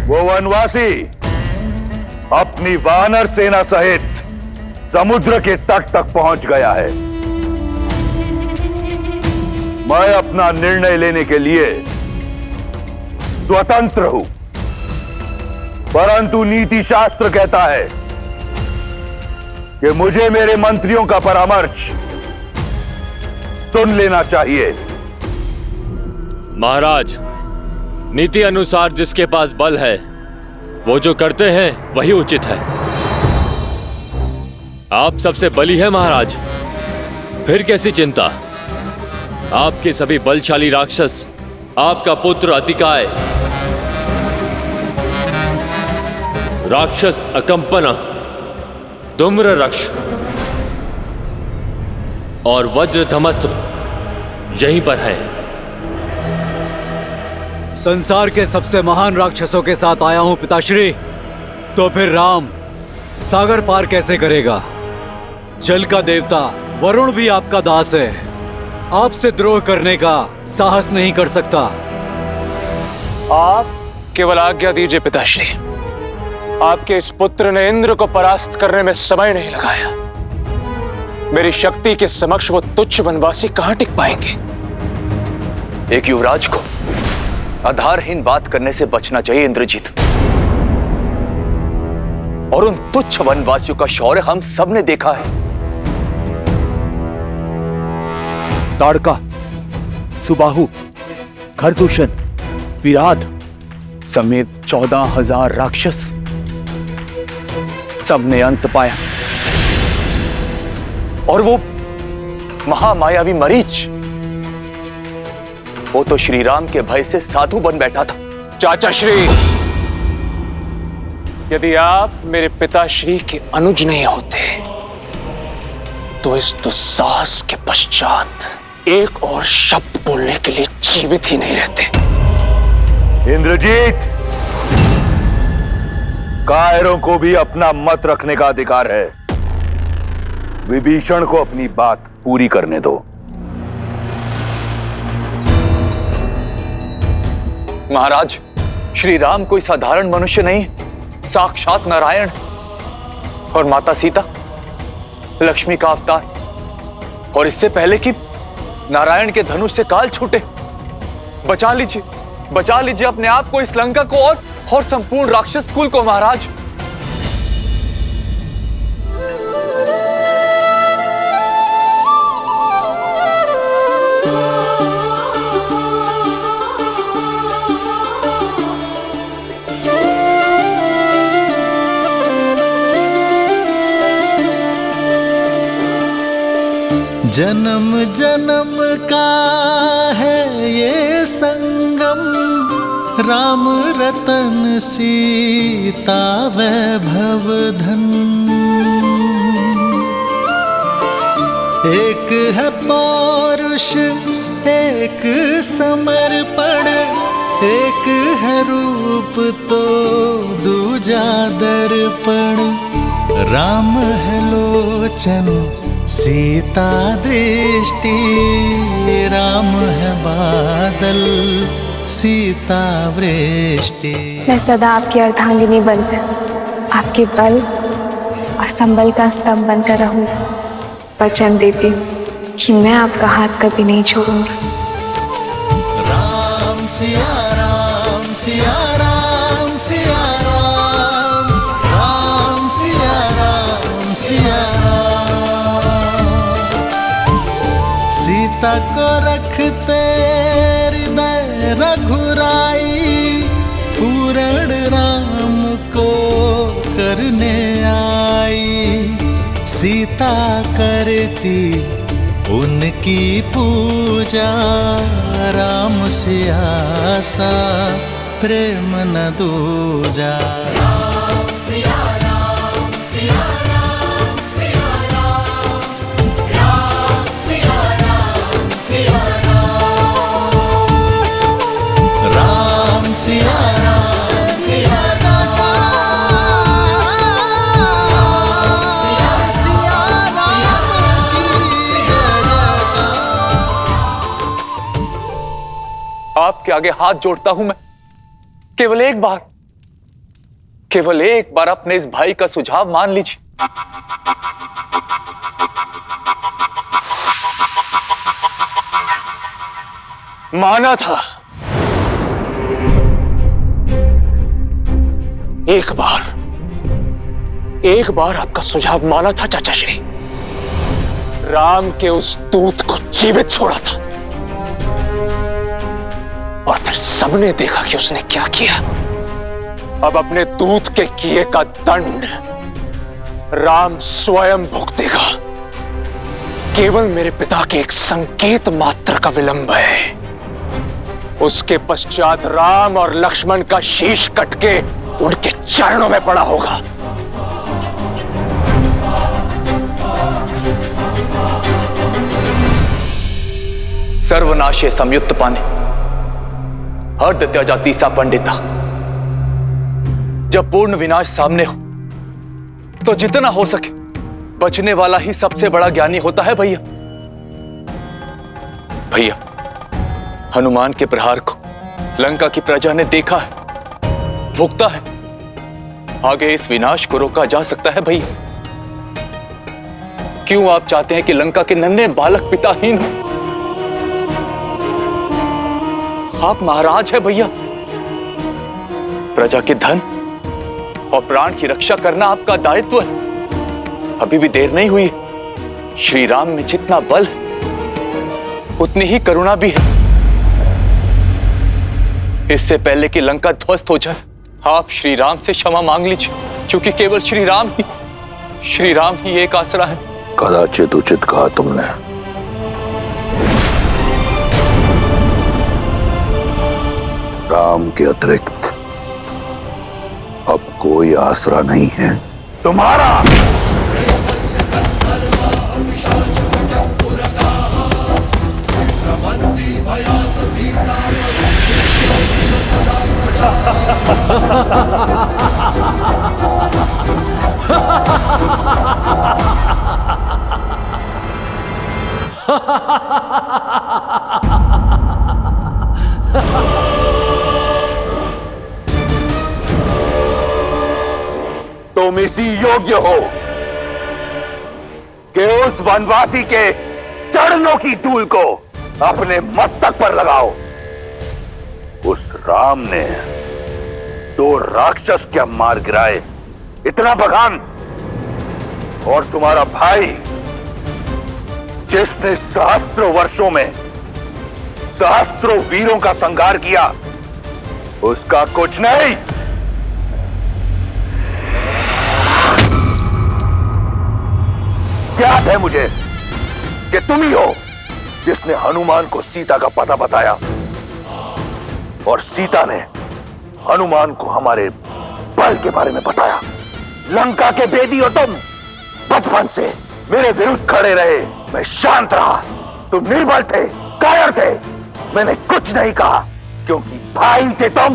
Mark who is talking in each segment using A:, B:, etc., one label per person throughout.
A: वो वनवासी अपनी वानर सेना सहित समुद्र के तट तक पहुंच गया है। मैं अपना निर्णय लेने के लिए स्वतंत्र हूं, परंतु नीति शास्त्र कहता है कि मुझे मेरे मंत्रियों का परामर्श सुन लेना चाहिए।
B: महाराज, नीति अनुसार जिसके पास बल है वो जो करते हैं वही उचित है। आप सबसे बली है महाराज, फिर कैसी चिंता। आपके सभी बलशाली राक्षस, आपका पुत्र अतिकाय, राक्षस अकंपना, धूम्ररक्ष और वज्रधमस्त्र यहीं पर है।
C: संसार के सबसे महान राक्षसों के साथ आया हूं पिताश्री, तो फिर राम सागर पार कैसे करेगा? जल का देवता वरुण भी आपका दास है, आपसे द्रोह करने का साहस नहीं कर सकता।
D: आप केवल आज्ञा दीजिए पिताश्री। आपके इस पुत्र ने इंद्र को परास्त करने में समय नहीं लगाया। मेरी शक्ति के समक्ष वो तुच्छ वनवासी कहां टिक पाएंगे?
E: एक युवराज को आधारहीन बात करने से बचना चाहिए इंद्रजीत। और उन तुच्छ वनवासियों का शौर्य हम सब ने देखा है।
F: ताड़का, सुबाहु, खरदूषण, विराट समेत 14,000 राक्षस, सबने अंत पाया।
E: और वो महामायावी मरीच, वो तो श्री राम के भय से साधु बन बैठा था।
D: चाचा श्री, यदि आप मेरे पिताश्री के अनुज नहीं होते तो इस दुस्साहस के पश्चात एक और शब्द बोलने के लिए जीवित ही नहीं रहते।
A: इंद्रजीत, कायरों को भी अपना मत रखने का अधिकार है। विभीषण को अपनी बात पूरी करने दो।
E: महाराज, श्री राम कोई साधारण मनुष्य नहीं, साक्षात नारायण। और माता सीता लक्ष्मी का अवतार। और इससे पहले कि नारायण के धनुष से काल छूटे, बचा लीजिए अपने आप को, इस लंका को और संपूर्ण राक्षस कुल को। महाराज,
G: जन्म जन्म का है ये संगम, राम रतन सीता वैभव धन। एक है पौरुष, एक समर्पण, एक है रूप तो दूजा दर्पण। राम है लोचन, सीता दृष्टि, राम है बादल, सीता वृष्टि।
H: मैं सदा आपकी अर्धांगिनी बनकर, आपके बल और संबल का स्तंभ बनकर रहूंगी। वचन देती हूँ कि मैं आपका हाथ कभी नहीं छोड़ूंगी।
G: राम सिया राम, सिया राम, सिया राम, राम सिया राम, सिया राम। सीता को रखते हृदय रघुराई, पूर्ण राम को करने आई। सीता करती उनकी पूजा, राम से आसा प्रेम न दूजा। राम सिया राम, सिया राम, सिया राम, राम सिया राम, सिया राम, राम सिया राम, सिया
E: आपके आगे हाथ जोड़ता हूं मैं, केवल एक बार केवल एक बार अपने इस भाई का सुझाव मान लीजिए।
D: माना था, एक बार आपका सुझाव माना था चाचा श्री। राम के उस दूत को जीवित छोड़ा था और फिर सबने देखा कि उसने क्या किया। अब अपने दूत के किए का दंड राम स्वयं भुगतेगा। केवल मेरे पिता के एक संकेत मात्र का विलंब है। उसके पश्चात राम और लक्ष्मण का शीश कट के उनके चरणों में पड़ा होगा।
E: सर्वनाशे संयुक्त पाने हर्द त्याजा तीसा पंडिता। जब पूर्ण विनाश सामने हो तो जितना हो सके बचने वाला ही सबसे बड़ा ज्ञानी होता है भैया। भैया, हनुमान के प्रहार को लंका की प्रजा ने देखा है, भुगता है। आगे इस विनाश को रोका जा सकता है भैया। क्यों आप चाहते हैं कि लंका के नन्हे बालक पिताहीन हो? आप महाराज हैं भैया। प्रजा के धन और प्राण की रक्षा करना आपका दायित्व है। अभी भी देर नहीं हुई। श्री राम में जितना बल है उतनी ही करुणा भी है। इससे पहले कि लंका ध्वस्त हो जाए, आप श्री राम से क्षमा मांग लीजिए, क्योंकि केवल श्री राम ही एक आसरा है।
A: कदाचित उचित कहा तुमने। राम के अतिरिक्त अब कोई आसरा नहीं है तुम्हारा। तुम इसी योग्य हो कि उस वनवासी के चरणों की धूल को अपने मस्तक पर लगाओ। उस राम ने 2 राक्षस क्या मार गिराए, इतना बखान। और तुम्हारा भाई जिसने सहस्त्रों वर्षों में सहस्त्रों वीरों का संहार किया, उसका कुछ नहीं। याद है मुझे कि तुम ही हो जिसने हनुमान को सीता का पता बताया, और सीता ने हनुमान को हमारे बल के बारे में बताया। लंका के बेदी हो तुम। बचपन से मेरे विरुद्ध खड़े रहे, मैं शांत रहा। तुम निर्बल थे, कायर थे। मैंने कुछ नहीं कहा क्योंकि भाई थे तुम।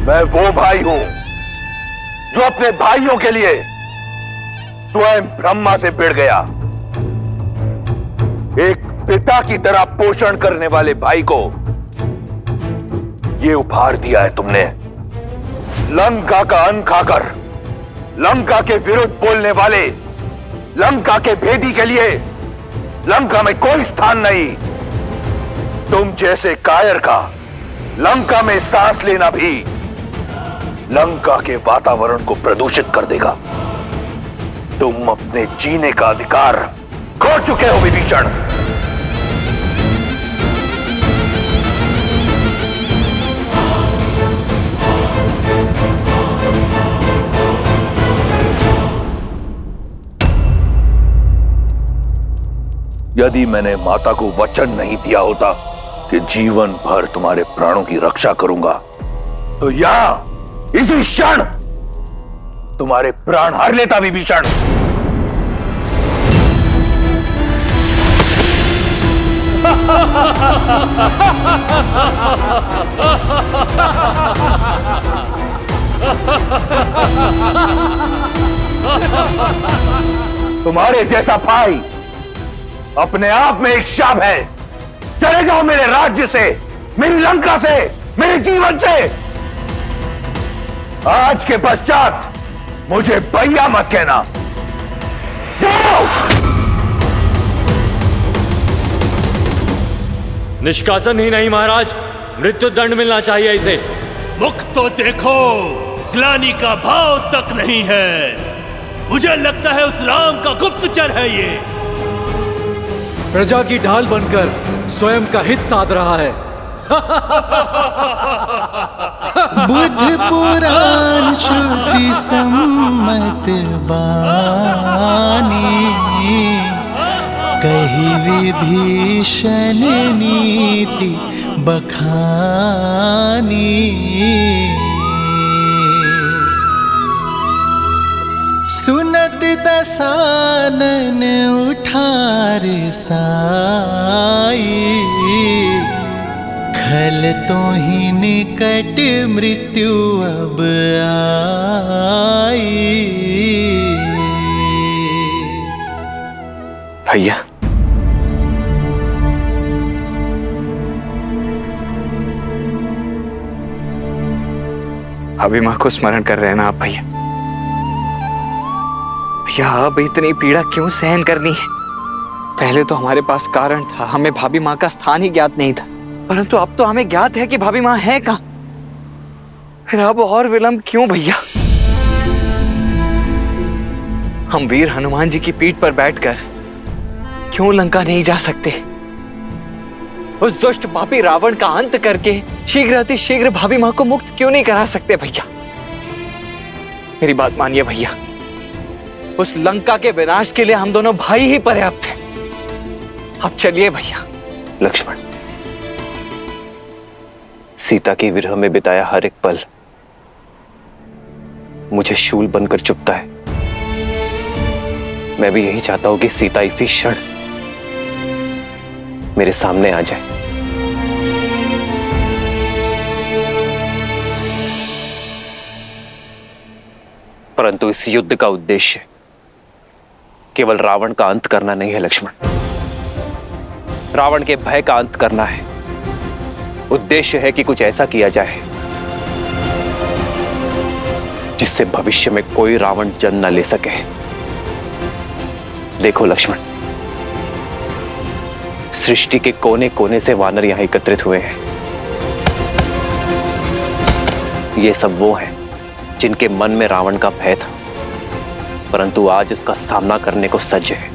A: मैं वो भाई हूं जो अपने भाइयों के लिए स्वयं ब्रह्मा से भिड़ गया। एक पिता की तरह पोषण करने वाले भाई को ये उपहार दिया है तुमने। लंका का अन्न खाकर लंका के विरुद्ध बोलने वाले लंका के भेदी के लिए लंका में कोई स्थान नहीं। तुम जैसे कायर का लंका में सांस लेना भी लंका के वातावरण को प्रदूषित कर देगा। तुम अपने जीने का अधिकार खो चुके हो विभीषण। यदि मैंने माता को वचन नहीं दिया होता कि जीवन भर तुम्हारे प्राणों की रक्षा करूंगा, तो यहां इसी क्षण तुम्हारे प्राण हर लेता विभीषण। तुम्हारे जैसा भाई अपने आप में एक शाप है। चले जाओ मेरे राज्य से, मेरी लंका से, मेरे जीवन से। आज के पश्चात मुझे भैया मत कहना। जाओ।
B: निष्कासन ही नहीं महाराज, मृत्यु दंड मिलना चाहिए इसे।
I: मुख तो देखो, ग्लानि का भाव तक नहीं है। मुझे लगता है उस राम का गुप्तचर है ये।
C: प्रजा की ढाल बनकर स्वयं का हित साध रहा है।
G: बुद्ध पुराण श्रुति सम्मत बानी, कही विभीषण नीति बखानी। सुनत दसानन उठार साई, खल तो ही निकट मृत्यु अब आई।
E: भैया, अभी मां को स्मरण कर रहे हैं ना आप भैया? भैया, अब इतनी पीड़ा क्यों सहन करनी है? पहले तो हमारे पास कारण था, हमें भाभी माँ का स्थान ही ज्ञात नहीं था, परंतु अब तो हमें ज्ञात है कि भाभी माँ है कहाँ। फिर अब और विलंब क्यों भैया? हम वीर हनुमान जी की पीठ पर बैठकर क्यों लंका नहीं जा सकते? उस दुष्ट पापी रावण का अंत करके शीघ्र अति शीघ्र भाभी माँ को मुक्त क्यों नहीं करा सकते भैया? मेरी बात मानिए भैया, उस लंका के विनाश के लिए हम दोनों भाई ही पर्याप्त हैं। अब चलिए भैया।
J: लक्ष्मण, सीता के विरह में बिताया हर एक पल मुझे शूल बनकर चुभता है। मैं भी यही चाहता हूं कि सीता इसी क्षण मेरे सामने आ जाए। परंतु इस युद्ध का उद्देश्य केवल रावण का अंत करना नहीं है लक्ष्मण। रावण के भय का अंत करना है। उद्देश्य है कि कुछ ऐसा किया जाए जिससे भविष्य में कोई रावण जन्म न ले सके। देखो लक्ष्मण, सृष्टि के कोने कोने से वानर यहां एकत्रित हुए हैं। ये सब वो हैं जिनके मन में रावण का भय था, परंतु आज उसका सामना करने को सज्ज है।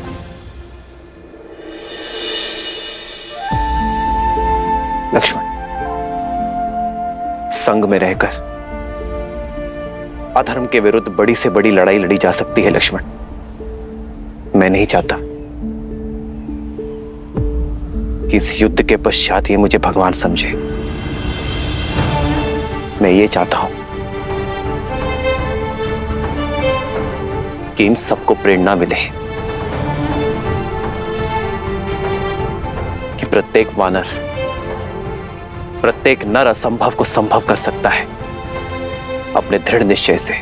J: लक्ष्मण, संग में रहकर अधर्म के विरुद्ध बड़ी से बड़ी लड़ाई लड़ी जा सकती है लक्ष्मण। मैं नहीं चाहता कि इस युद्ध के पश्चात ये मुझे भगवान समझे। मैं ये चाहता हूं कि इन सबको प्रेरणा मिले कि प्रत्येक वानर, प्रत्येक नर असंभव को संभव कर सकता है अपने दृढ़ निश्चय से,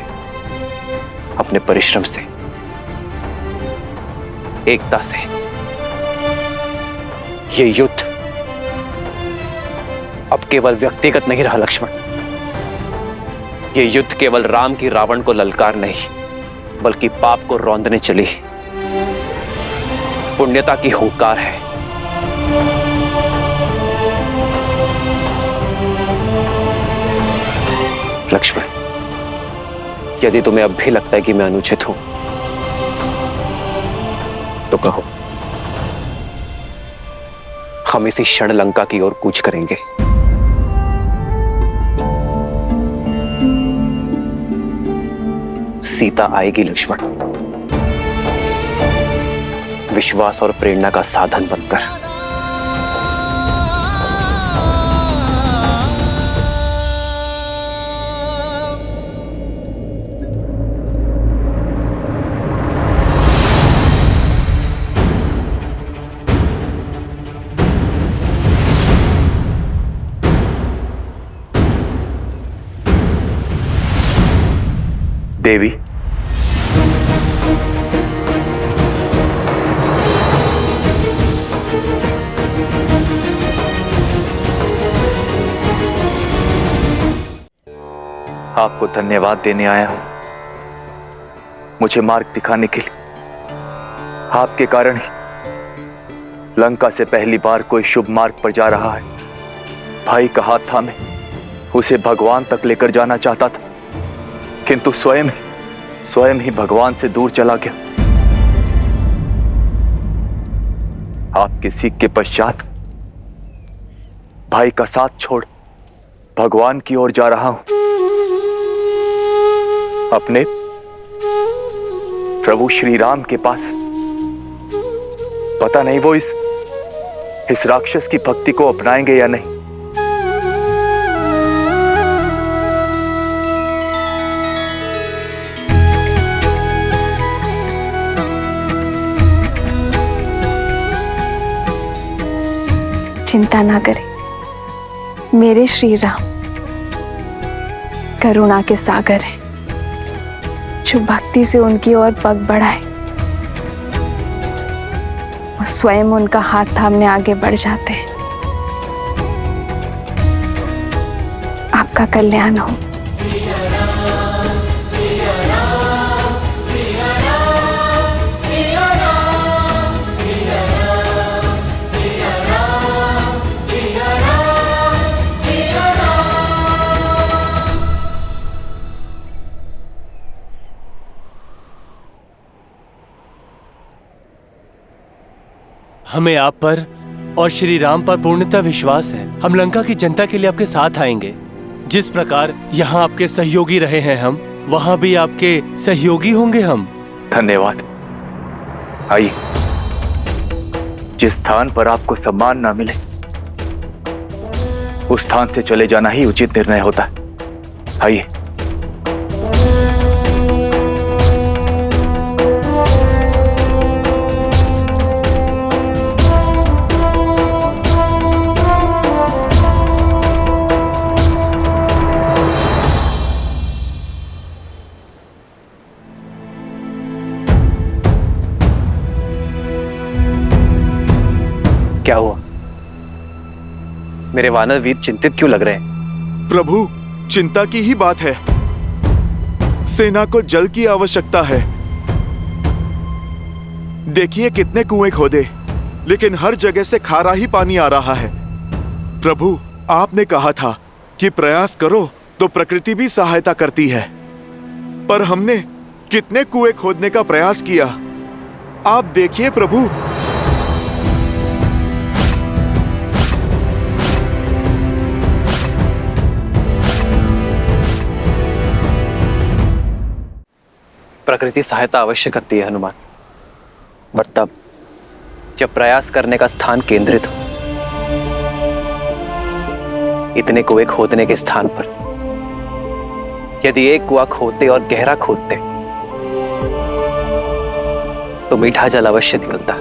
J: अपने परिश्रम से, एकता से। ये युद्ध अब केवल व्यक्तिगत नहीं रहा लक्ष्मण। ये युद्ध केवल राम की रावण को ललकार नहीं, बल्कि पाप को रौंदने चली पुण्यता की हुंकार है। लक्ष्मण, यदि तुम्हें अब भी लगता है कि मैं अनुचित हूं तो कहो। हम इसी क्षण लंका की ओर कूच करेंगे। सीता आएगी लक्ष्मण, विश्वास और प्रेरणा का साधन बनकर।
F: देवी,
E: आपको धन्यवाद देने आया हूं, मुझे मार्ग दिखाने के लिए। आपके कारण ही लंका से पहली बार कोई शुभ मार्ग पर जा रहा है। भाई का हाथ थामे उसे भगवान तक लेकर जाना चाहता था, किंतु स्वयं ही भगवान से दूर चला गया। आपके सीख के पश्चात भाई का साथ छोड़ भगवान की ओर जा रहा हूं, अपने प्रभु श्री राम के पास। पता नहीं वो इस राक्षस की भक्ति को अपनाएंगे या नहीं।
H: चिंता ना करें, मेरे श्री राम करुणा के सागर हैं, जो भक्ति से उनकी ओर पग बढ़ाए वो स्वयं उनका हाथ थामने आगे बढ़ जाते हैं। आपका कल्याण हो।
I: हमें आप पर और श्री राम पर पूर्णतः विश्वास है। हम लंका की जनता के लिए आपके साथ आएंगे। जिस प्रकार यहाँ आपके सहयोगी रहे हैं हम, वहाँ भी आपके सहयोगी होंगे हम।
E: धन्यवाद। आइए, जिस स्थान पर आपको सम्मान ना मिले उस स्थान से चले जाना ही उचित निर्णय होता है। आइए।
J: क्या हुआ? मेरे वानर वीर चिंतित क्यों लग रहे हैं?
K: प्रभु, चिंता की ही बात है। सेना को जल की आवश्यकता है। देखिए कितने कुएं खोदे, लेकिन हर जगह से खारा ही पानी आ रहा है। प्रभु, आपने कहा था कि प्रयास करो तो प्रकृति भी सहायता करती है, पर हमने कितने कुएं खोदने का प्रयास किया। आप देखिए प्रभु।
J: प्रकृति सहायता अवश्य करती है हनुमान, पर तब जब प्रयास करने का स्थान केंद्रित हो। इतने कुएं खोदने के स्थान पर यदि एक कुआं खोदते और गहरा खोदते तो मीठा जल अवश्य निकलता।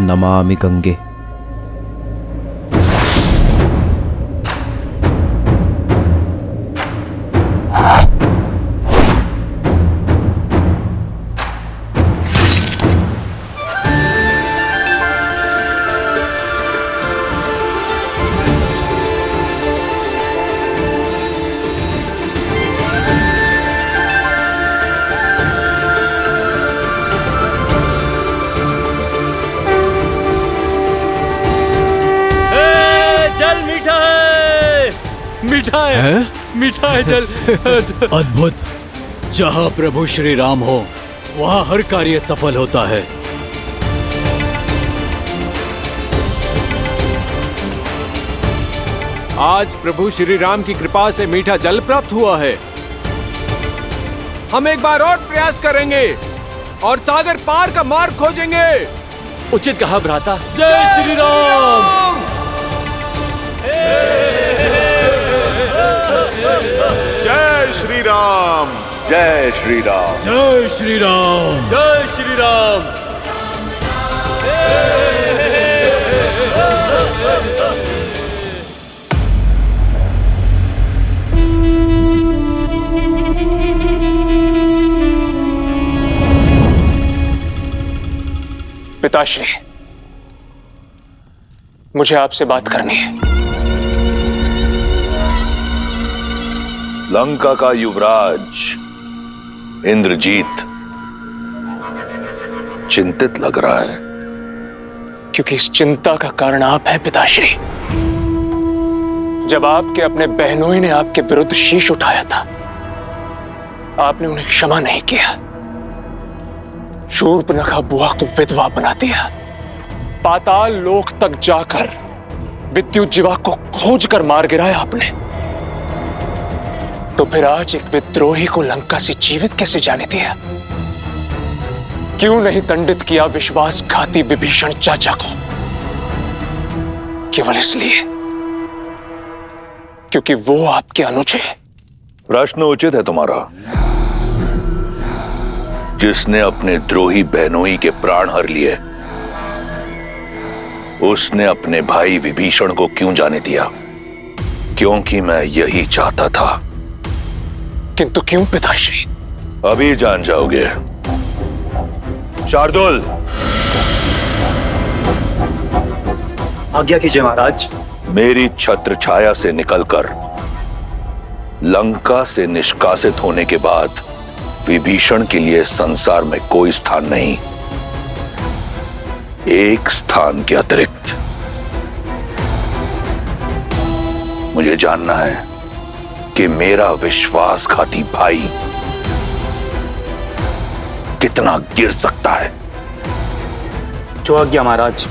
L: नमामि गंगे।
B: मीठा है जल।
C: अद्भुत। जहाँ प्रभु श्री राम हो वहाँ हर कार्य सफल होता है।
M: आज प्रभु श्री राम की कृपा से मीठा जल प्राप्त हुआ है। हम एक बार और प्रयास करेंगे और सागर पार का मार्ग खोजेंगे।
B: उचित कहा भ्राता। जय श्री राम।
K: जय श्री राम।
A: जय श्री राम।
C: जय श्री राम।
B: जय श्री राम।
D: पिताश्री, मुझे आपसे बात करनी है।
A: लंका का युवराज इंद्रजीत चिंतित लग रहा है।
D: क्योंकि इस चिंता का कारण आप हैं पिताश्री। जब आपके अपने बहनोई ने आपके विरुद्ध शीश उठाया था, आपने उन्हें क्षमा नहीं किया। शूर्पणखा बुआ को विधवा बना दिया। पाताल लोक तक जाकर विद्युज्जीवा को खोज कर मार गिराया आपने। तो फिर आज एक विद्रोही को लंका से जीवित कैसे जाने दिया? क्यों नहीं दंडित किया विश्वासघाती विभीषण चाचा को? केवल इसलिए क्योंकि वो आपके अनुज है।
A: प्रश्न उचित है तुम्हारा। जिसने अपने द्रोही बहनोई के प्राण हर लिए, उसने अपने भाई विभीषण को क्यों जाने दिया? क्योंकि मैं यही चाहता था।
D: किंतु क्यों पिताश्री?
A: अभी जान जाओगे। शार्दुल,
F: आज्ञा कीजिए महाराज।
A: मेरी छत्र छाया से निकलकर लंका से निष्कासित होने के बाद विभीषण के लिए संसार में कोई स्थान नहीं। एक स्थान के अतिरिक्त मुझे जानना है कि मेरा विश्वासघाती भाई कितना गिर सकता है।
F: जो आज्ञा महाराज।